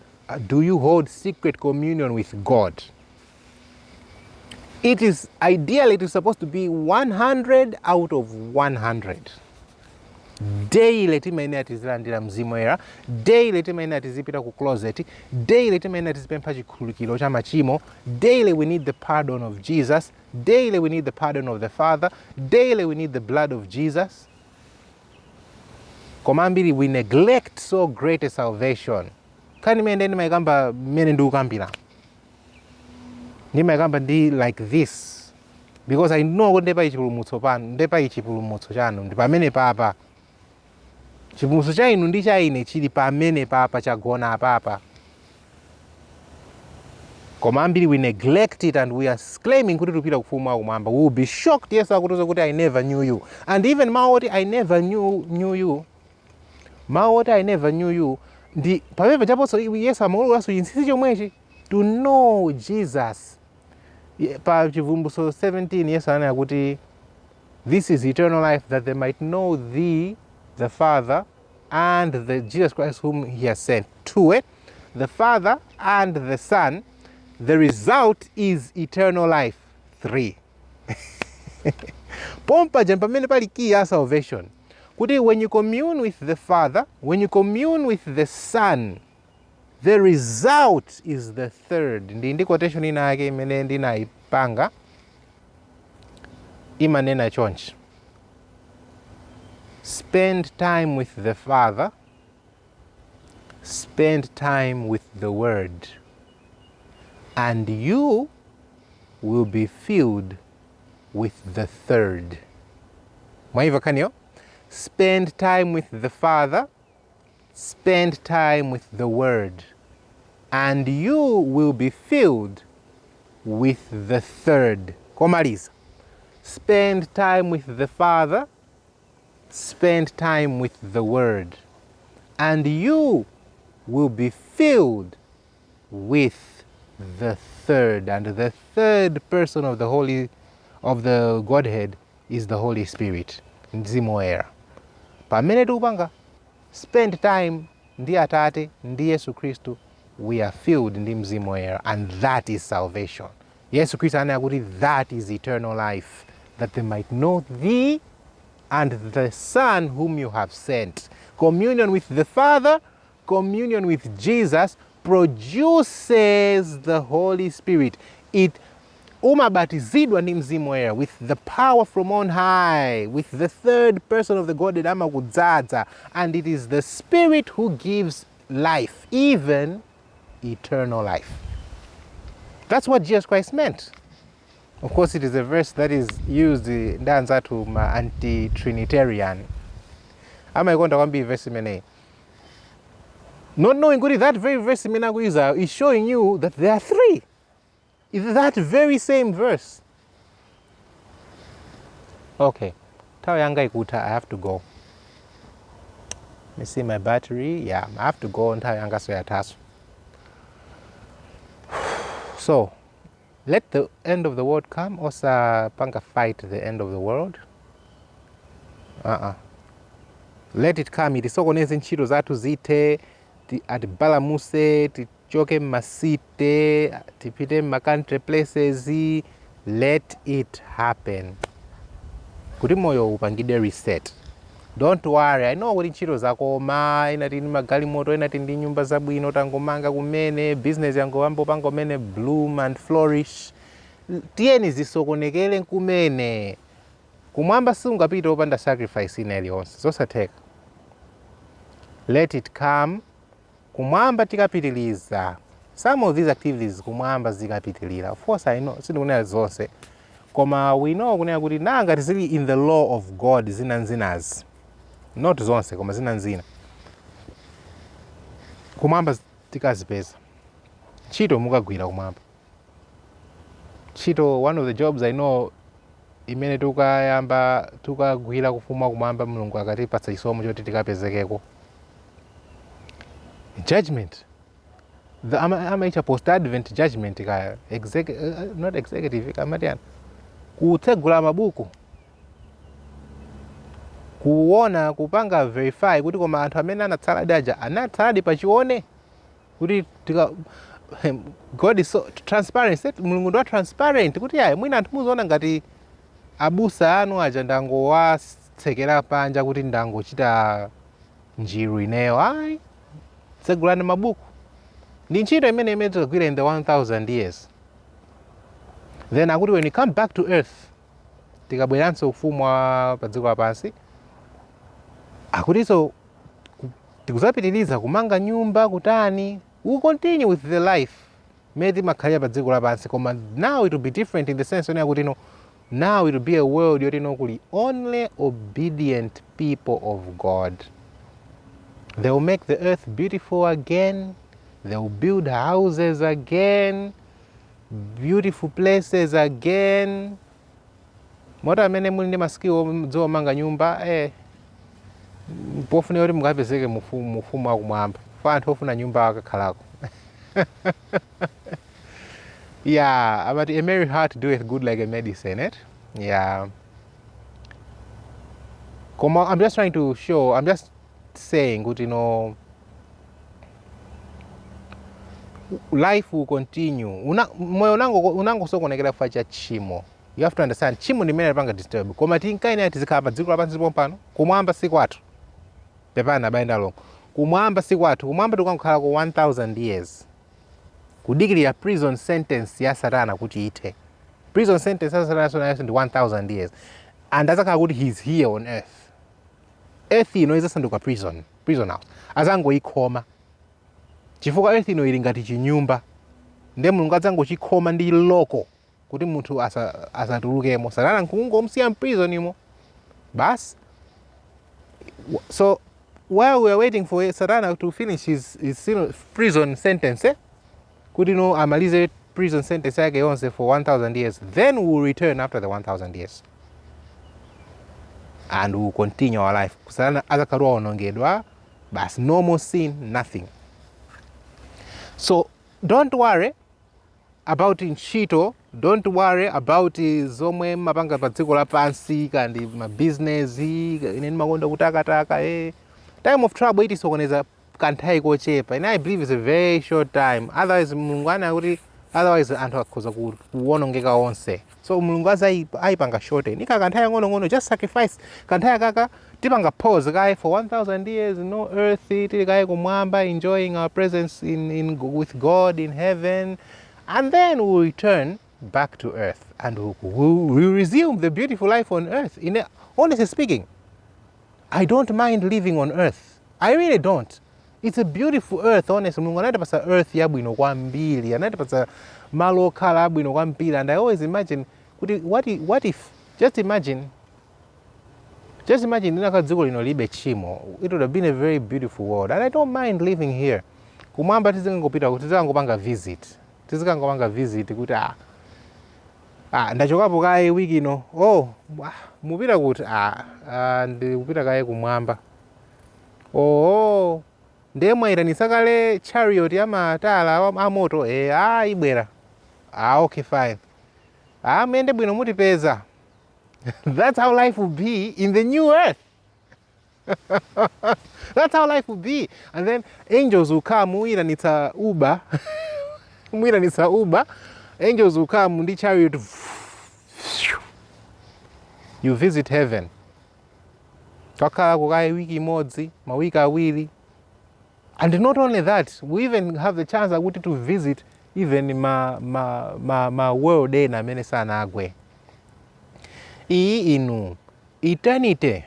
do you hold secret communion with God? It is ideally, it is supposed to be 100 out of 100. Daily timaine atizilandira mzimu era, daily timaine atizipita ku closet, daily timaine atizipempha chikhululukiro cha machimo, daily we need the pardon of Jesus, daily we need the pardon of the Father, daily we need the blood of Jesus. Komambiri, we neglect so great a salvation. Kani mende ni maikamba mene ndu kambira. Ni maikamba ndi like this. Because I know ndepa ichipulumutso pano, ndepa ichipulumutso chanu, ndipa mene papa. Chipulumutso cha inu ndi cha ine chili pamene papa chagona papa. Komambiri, we neglect it and we are claiming kuti tupita kufuma kumamba. We will be shocked, yes, akutoza kuti I never knew you. And even mawoti I never knew you. Mawoti I never knew you. Ndi pamene chaposo yes amulu aso insisi chomwechi to know Jesus. Pa chivumbuso 17 yes ana kuti this is eternal life, that they might know thee, the Father, and the Jesus Christ whom he has sent. To it, the Father and the Son. The result is eternal life. 3. Pompa jampamene pali key ya salvation. Kuti when you commune with the Father, when you commune with the Son, the result is the third. Ndi quotation ina yake imene ndinaipanga imanena chonchi. Spend time with the Father, spend time with the Word, and you will be filled with the third. Mwaiva kanyo? Spend time with the Father, spend time with the Word, and you will be filled with the third. Komaliza. Spend time with the Father, spend time with the Word, and you will be filled with the third. And the third person of the Godhead is the Holy Spirit. Mzimu era. Pamene tukupanga spend time ndi Atate ndi Yesu Kristu, we are filled ndi Mzimu era, and that is salvation. Yesu Kristu anena kuti that is eternal life, that they might know thee and the Son whom you have sent. Communion with the Father, communion with Jesus produces the Holy Spirit. It umabatizidwa ndi Mzimu era with the power from on high, with the third person of the Godhead amakudzaza, and it is the Spirit who gives life, even eternal life. That's what Jesus Christ meant. Of course, it is a verse that is used ndanza to ma anti-Trinitarian. Amayikonda kwambiri verse imene. Not knowing that very verse imene akuiza is showing you that there are three. It's that very same verse. Okay, nthawi yanga ikutha, I have to go. Let me see my battery. Yeah, I have to go. Nthawi yanga soyathaso. So, let the end of the world come. Osapanga fight the end of the world. Let it come. Itisokoneze ntchito zathu zithe, atibalamuse, tichoke mmasite, tipite mma-country places. Let it happen. Kuti moyo upangide reset. Don't worry. I know kuti ntchito zakoma, inati ndi magalimoto, inati ndi nyumba zabwino tangomanga kumene, business yangoyamba pangomene bloom and flourish. Tiyeni zisokonekele kumene. Kumwamba sungapita opanda sacrifice ina iliyonse. Zosatheka. Let it come. Kumwamba tikapitiliza. Some of these activities kumwamba zikapitilira. Of course I know. Sindikunena zonse. Koma we know kunena kuti nanga tizili in the law of God zinanzinazi. Not zonse koma zinanzina. Kumwamba tikazipeza. Ntchito mukagwira kumwamba. Ntchito, one of the jobs I know imene tukagwira kufuma kumwamba Mulungu akatipatsa chisomo choti tikapezekeko. Judgment. Amaita post-advent judgment kaya. Not executive, kamatiana. Kutsegula mabuku. Kuona, kupanga verify kuti koma anthu amene anatsala aja anatsaladi pachione. Kuti God is so transparent. Mulungu ndo transparent. Kuti yayi mwina anthu muzoona ngati abusa anu aja ndangowatsekera panja kuti ndangochita njiru ineyo. Ayi. Tsegulani mabuku. Ndi ntchito imene tikagwira in the 1000 years. Then akuti when we come back to earth, tikabweranso ufumu wa pa dziko lapansi, akutiso tikuzapitiliza kumanga nyumba kutani. We will continue with the life. Maybe makhalira pa dziko lapansi, koma now it will be different in the sense kuti now it will be a world yoti kuli only obedient people of God. They will make the earth beautiful again. They will build houses again. Beautiful places again. Mota amene muli ndi maskill zomanga nyumba, pofuna yoti mukapezeke mufumu wakumwamba. Fa anthu ofuna nyumba akakhalako. Yeah, but a merry heart doeth good like a medicine, eh? Yeah. I'm just trying to show, I'm just saying, life will continue. Moyo unangosokonekera kufa cha chimo. You have to understand, chimo ndi mene panga disturb. Koma tinkaine tizikhala pa dziko lapansi pompano, kumwamba si kwathu. Pepana bayenda longo. Kumwamba si kwathu, kumwamba tukangokhala ku 1000 years. Kudikirira prison sentence ya Satana kuti ithe. Prison sentence ya Satana ndi 1000 years. And azakhala kuti he's here on earth. Earth ino izasanduka prison house. Azangoyikhoma. Chifukwa earth ino ili ngati chinyumba. Nde Mulungu azangochikhoma ndi loko kuti munthu asatulukemo. Satana nkungomsiya prison imo. Bas. So while we are waiting for Satana to finish his prison sentence, kuti amalize prison sentence yake yonse for 1000 years, then we will return after the 1000 years. And we will continue our life. Satana azakhalwa onongedwa, bas, no more sin, nothing. So don't worry about ntchito. Don't worry about zomwe mapanga pa dziko lapansi kandi ma business ineni makonda kutakataka. Time of trouble itisokoneza kanthawi kochepa, and I believe it's a very short time. Otherwise Mulungu kuti otherwise anthu akhoza kuwonongeka onse. So Mulungu ayipanga shorten. Ika kanthawi ngono just sacrifice kanthawi kaka tipanga pause kai for 1000 years, no earth, tili kai kumwamba enjoying our presence with God in heaven, and then we will return back to earth and we will resume the beautiful life on earth. Honestly speaking, I don't mind living on earth. I really don't. It's a beautiful earth, honestly. Mulungu anatipatsa earth yabwino kwambiri, anatipatsa malo okhala abwino kwambiri, and I always imagine what if just imagine ndinaka dziko lino libe chimo. It would have been a very beautiful world, and I don't mind living here. Kumwamba tizingopita kuti tizangopanga visit, tizikangopanga visit kuti ndachokapo kaye wiki ino. Mupita kuti ndikupita kaye kumwamba. Ndiye mwayitanitsa kale chariot yamatala amoto. Ibwera. Okay, fine. Muyende bwino mutipeza. That's how life will be in the new earth. That's how life will be. And then angels will come, muyitanitsa Uber. Muyitanitsa Uber. Angels will come ndi chariot. You visit heaven. Kakhala kukaye wiki imodzi, mawiki awiri. And not only that, we even have the chance to visit even ma world ena amene sanagwe. Iyi inu eternity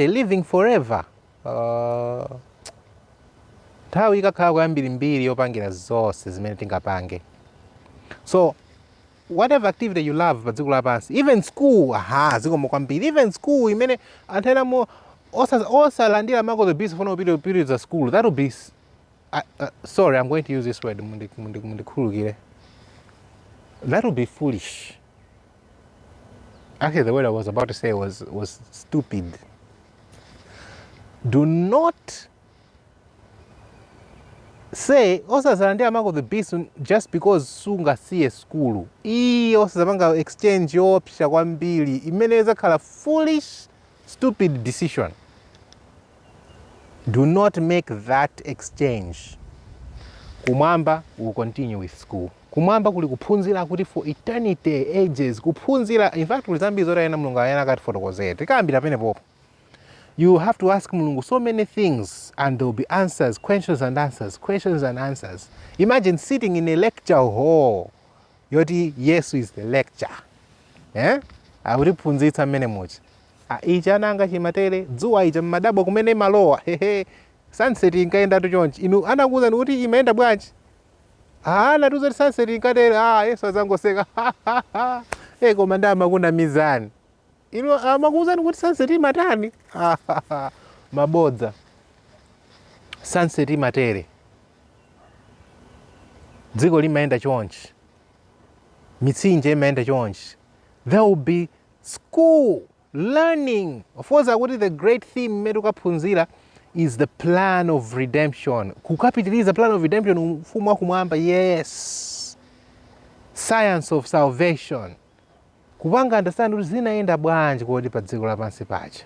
living forever. Nthawi ikakhala kwambirimbiri yopangira zonse zimene tingapange. So whatever activity you love pa dziko lapansi, even school, zikomo kwambiri, even school imene anthu ena osalandira mako the beast for no periods of school, that will be sorry, I'm going to use this word, mundikhululukire. That would be foolish. Actually, the word I was about to say was stupid. Do not say osazalandira mako the beast just because sungasiye school. Osazapanga exchange yopsa kwambiri imene izakhala foolish, stupid decision. Do not make that exchange. Kumwamba will continue with school. Kumwamba kuli kuphunzira kuti for eternity, ages, kuphunzira. In fact, ulizambizo ena mulungu ayana kati fotokozera. Tikambira pene popo. You have to ask mulungu so many things and there will be answers, questions and answers, questions and answers. Imagine sitting in a lecture hall. Yoti Yesu is the lecture. Awuriphunzitsa mmene mochi. Icha nanga chimatere, dzuwa icha madabo kumene malowa. Sunset inkaenda chonchi. Inu anakuza kuti imaenda bwanji. Natuza sunset inkatere. Yesu azangoseka. Koma ndama kuna mizani. Inu amakuza kuti sunset imatani. Mabodza. Sunset imatere. Dziko limaenda chonchi. Mitsinje imaenda chonchi. There will be school. Learning. Of course, the great theme metukaphunzira is the plan of redemption. Kupitiliza plan of redemption mfumu wa kumwamba. Yes. Science of salvation. Kupanga understand kuti zinaenda bwanji kodi pa dziko lapansi pacha.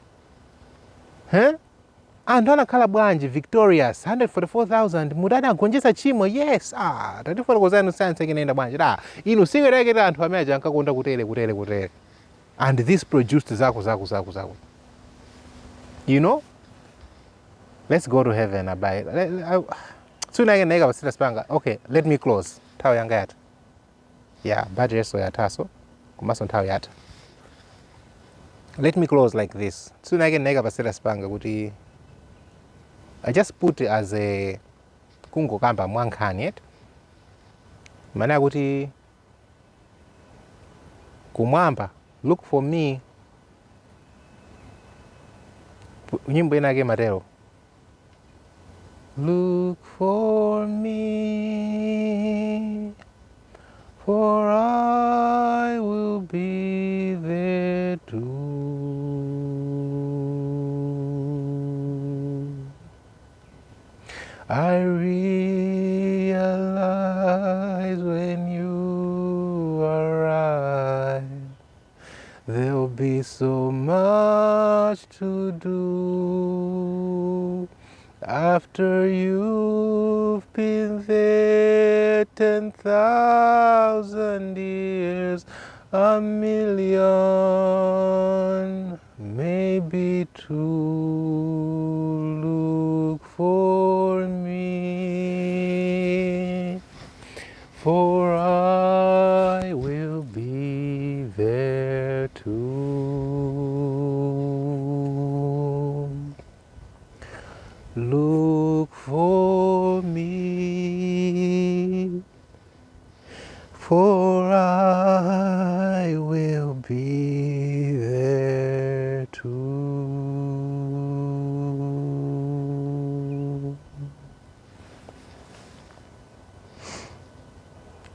Anthu anakhala bwanji victorious 144,000 mudada agonjetsa chimo. Yes. Tatifotokozani science inaenda bwanji. Inu singereke anthu amene aja ankakonda kutere. And this produced zako. You know? Let's go to heaven. Soon I can nega basita spanga. Okay, let me close. Tao yanga yata. Yeah, budget so yata so. Kumaso tao yata. Let me close like this. Soon I can nega basita spanga kuti. I just put it as a kungo kamba mwankani yet. Mana kuti kumwamba. Look for me. Nyimbo inage matero. Look for me, for I will be there too. I realize when you arrive, there'll be so much to do. After you've been there 10,000 years, a million, maybe two. Look for me, for I will be there too. Look for me, for I will be there too.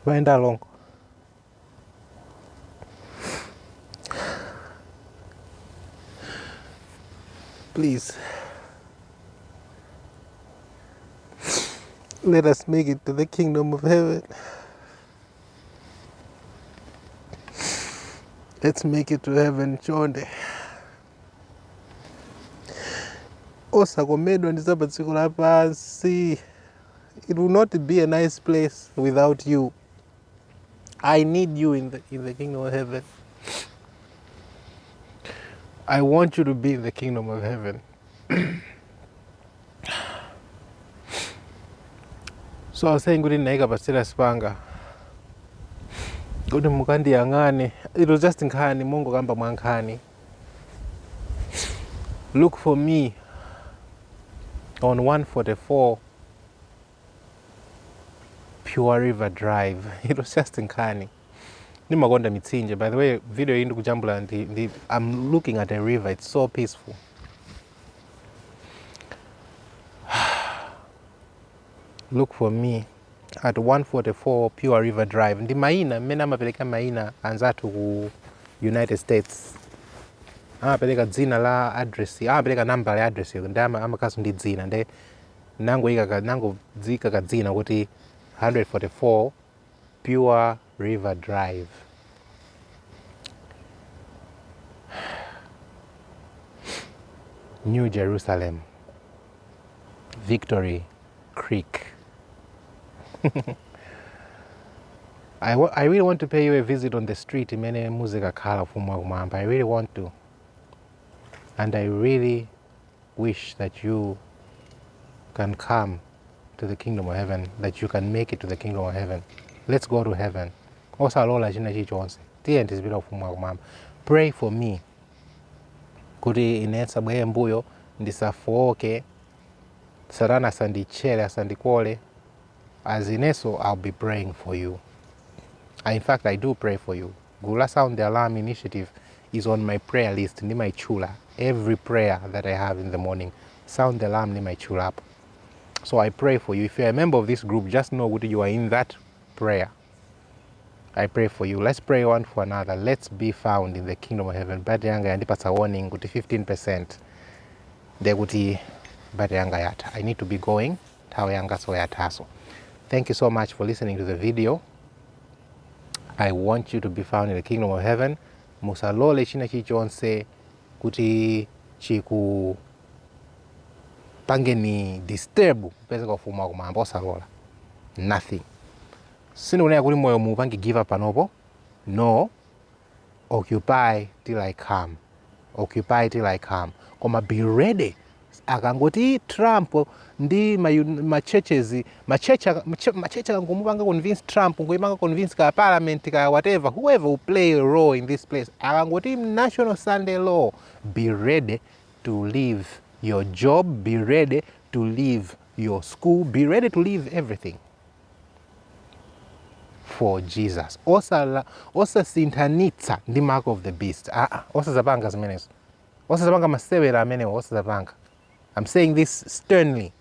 Find along. Please, let us make it to the kingdom of heaven. Let's make it to heaven, chonde. Osakomedwa ndi za pa dziko lapansi. It will not be a nice place without you. I need you in the kingdom of heaven. I want you to be in the kingdom of heaven. So I was saying kuti naika pasira spanga. Kuti mukandiyang'ane. It was just nkhani, mungu kamba mwa nkhani. Look for me on 144 Pure River Drive. It was just nkhani. Nimakonda mitsinje. By the way, video hii ndikujambula I'm looking at a river. It's so peaceful. Look for me at 144 Pure River Drive. Ndi maina, mmene amapeleka maina anzatu ku United States. Amapeleka dzina la address, amapeleka number ya address ndi amakaso ndi dzina. Nde nango dzika kadzina kuti 144 Pure River Drive. New Jerusalem. Victory Creek. I really want to pay you a visit on the street. Imene music akhala fumwa kumamba. I really want to. And I really wish that you can come to the kingdom of heaven, that you can make it to the kingdom of heaven. Let's go to heaven. Osalola china chichonse. Tiyeni tizipita kufumwa kumamba. Pray for me. Kuti inetsa bweye mbuyo ndisafoke. Satana asandichere asandikole. As ineso, I'll be praying for you. In fact, I do pray for you. Gula Sound the Alarm Initiative is on my prayer list. Ni my chula. Every prayer that I have in the morning, sound the alarm ni my chula up. So I pray for you. If you're a member of this group, just know that you are in that prayer. I pray for you. Let's pray one for another. Let's be found in the kingdom of heaven. Bad yanga yandipasa warning kuti 15%. De kuti bad yanga yata. I need to be going. Nthawi yanga so yataso. Thank you so much for listening to the video. I want you to be found in the kingdom of heaven. Musalole china chichonse kuti chiku pangeni disturb pesa kufuma kumamba osalola. Nothing. Sindikuonera kuti moyo mupange give up panopo. No. Occupy till I come. Occupy till I come. Koma be ready. Akangoti Trump ndi macheche kangomupanga convince Trump ngoimanga convince ka parliament ka whatever, whoever will play a role in this place. Akangoti national Sunday law. Be ready to leave your job, be ready to leave your school, be ready to leave everything for Jesus. Osa sintanitsa ndi mark of the beast. Osa zapanga zimenezo. Osa zapanga masewera amene osa zapanga. I'm saying this sternly.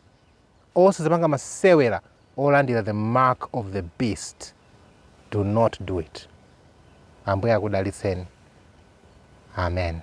Osa zapanga masewera olandira the mark of the beast. Do not do it. Ambuye akudalitseni. Amen.